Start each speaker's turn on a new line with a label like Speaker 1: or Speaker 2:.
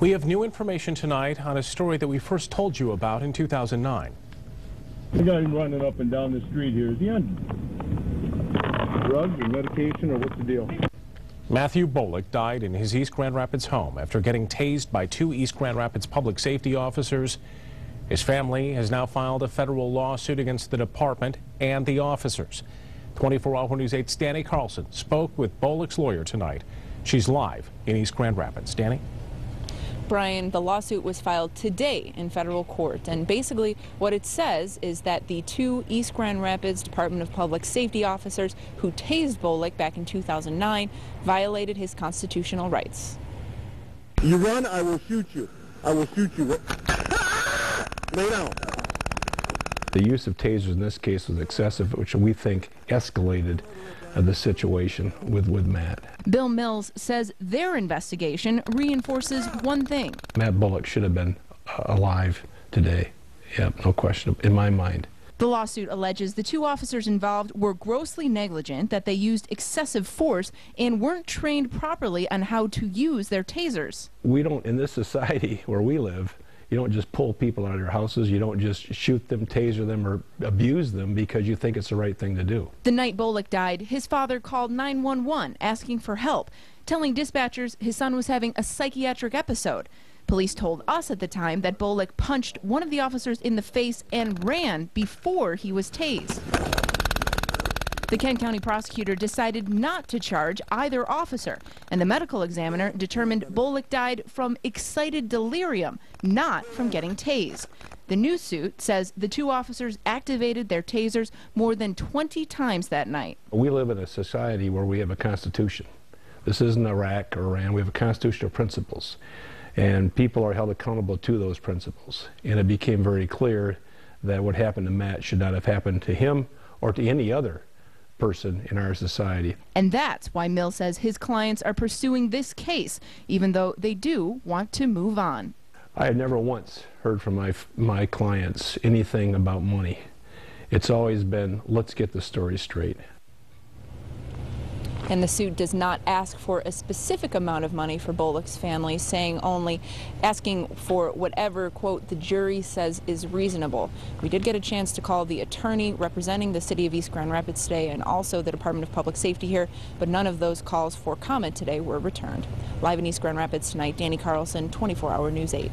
Speaker 1: We have new information tonight on a story that we first told you about in 2009.
Speaker 2: We got him running up and down the street here. Is he on drugs or medication, or what's the deal?
Speaker 1: Matthew Bullock died in his East Grand Rapids home after getting tased by 2 East Grand Rapids public safety officers. His family has now filed a federal lawsuit against the department and the officers. 24-Hour News 8's Danny Carlson spoke with Bullock's lawyer tonight. She's live in East Grand Rapids. Danny?
Speaker 3: Brian, the lawsuit was filed today in federal court, and basically what it says is that the 2 East Grand Rapids Department of Public Safety officers who tased Bullock back in 2009 violated his constitutional rights.
Speaker 2: You run, I will shoot you. I will shoot you. Lay down.
Speaker 4: The use of tasers in this case was excessive, which we think escalated the situation with Matt.
Speaker 3: Bill Mills says their investigation reinforces one thing.
Speaker 4: Matt Bullock should have been alive today. Yeah, no question in my mind.
Speaker 3: The lawsuit alleges the 2 officers involved were grossly negligent, that they used excessive force and weren't trained properly on how to use their tasers.
Speaker 4: We don't, in this society where we live, you don't just pull people out of their houses. You don't just shoot them, taser them, or abuse them because you think it's the right thing to do.
Speaker 3: The night Bullock died, his father called 911 asking for help, telling dispatchers his son was having a psychiatric episode. Police told us at the time that Bullock punched one of the officers in the face and ran before he was tased. The Kent County prosecutor decided not to charge either officer, and the medical examiner determined Bullock died from excited delirium, not from getting tased. The new suit says the 2 officers activated their tasers more than 20 times that night.
Speaker 4: We live in a society where we have a constitution. This isn't Iraq or Iran. We have a constitutional principles, and people are held accountable to those principles. And it became very clear that what happened to Matt should not have happened to him or to any other person in our society.
Speaker 3: And that's why Mill says his clients are pursuing this case, even though they do want to move on.
Speaker 4: I have never once heard from my clients anything about money. It's always been, let's get the story straight.
Speaker 3: And the suit does not ask for a specific amount of money for Bullock's family, saying only asking for whatever, quote, the jury says is reasonable. We did get a chance to call the attorney representing the city of East Grand Rapids today and also the Department of Public Safety here, but none of those calls for comment today were returned. Live in East Grand Rapids tonight, Danny Carlson, 24-Hour News 8.